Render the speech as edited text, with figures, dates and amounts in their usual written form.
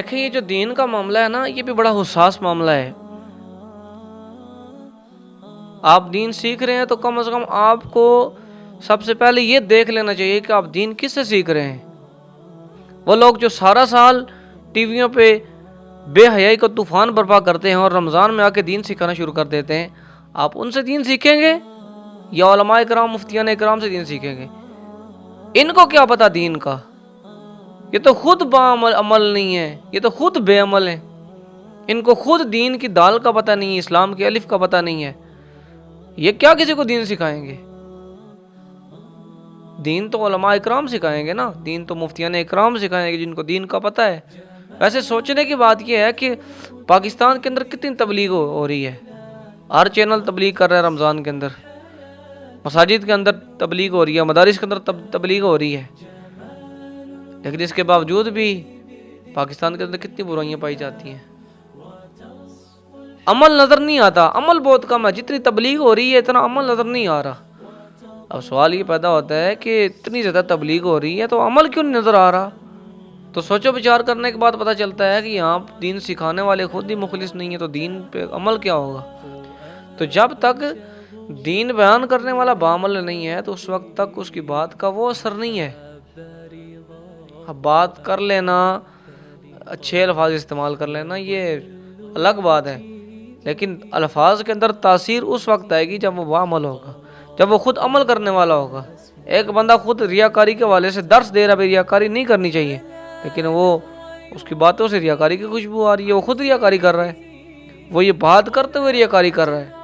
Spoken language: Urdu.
دیکھیں یہ جو دین کا معاملہ ہے نا، یہ بھی بڑا حساس معاملہ ہے۔ آپ دین سیکھ رہے ہیں تو کم از کم آپ کو سب سے پہلے یہ دیکھ لینا چاہیے کہ آپ دین کس سے سیکھ رہے ہیں۔ وہ لوگ جو سارا سال ٹی ویوں پہ بے حیائی کا طوفان برپا کرتے ہیں اور رمضان میں آ کے دین سکھانا شروع کر دیتے ہیں، آپ ان سے دین سیکھیں گے یا علماء کرام مفتیان کرام سے دین سیکھیں گے؟ ان کو کیا پتا دین کا؟ یہ تو خود عمل نہیں ہے، یہ تو خود بے عمل ہیں۔ ان کو خود دین کی دال کا پتہ نہیں ہے، اسلام کے الف کا پتہ نہیں ہے، یہ کیا کسی کو دین سکھائیں گے؟ دین تو علماء اکرام سکھائیں گے نا، دین تو مفتیان اکرام سکھائیں گے جن کو دین کا پتہ ہے۔ ویسے سوچنے کی بات یہ ہے کہ پاکستان کے اندر کتنی تبلیغ ہو رہی ہے، ہر چینل تبلیغ کر رہا ہے، رمضان کے اندر مساجد کے اندر تبلیغ ہو رہی ہے، مدارس کے اندر تبلیغ ہو رہی ہے، لیکن اس کے باوجود بھی پاکستان کے اندر کتنی برائیاں پائی جاتی ہیں۔ عمل نظر نہیں آتا، عمل بہت کم ہے، جتنی تبلیغ ہو رہی ہے اتنا عمل نظر نہیں آ رہا۔ اب سوال یہ پیدا ہوتا ہے کہ اتنی زیادہ تبلیغ ہو رہی ہے تو عمل کیوں نہیں نظر آ رہا؟ تو سوچو بچار کرنے کے بعد پتہ چلتا ہے کہ یہاں دین سکھانے والے خود ہی مخلص نہیں ہیں، تو دین پہ عمل کیا ہوگا؟ تو جب تک دین بیان کرنے والا بعمل نہیں ہے تو اس وقت تک اس کی بات کا وہ اثر نہیں ہے۔ اب بات کر لینا، اچھے الفاظ استعمال کر لینا، یہ الگ بات ہے، لیکن الفاظ کے اندر تاثیر اس وقت آئے گی جب وہ بعمل ہوگا، جب وہ خود عمل کرنے والا ہوگا۔ ایک بندہ خود ریاکاری کے حوالے سے درس دے رہا ہے، ریاکاری نہیں کرنی چاہیے، لیکن وہ اس کی باتوں سے ریاکاری کی خوشبو آ رہی ہے، وہ خود ریاکاری کر رہا ہے، وہ یہ بات کرتے ہوئے ریاکاری کر رہا ہے۔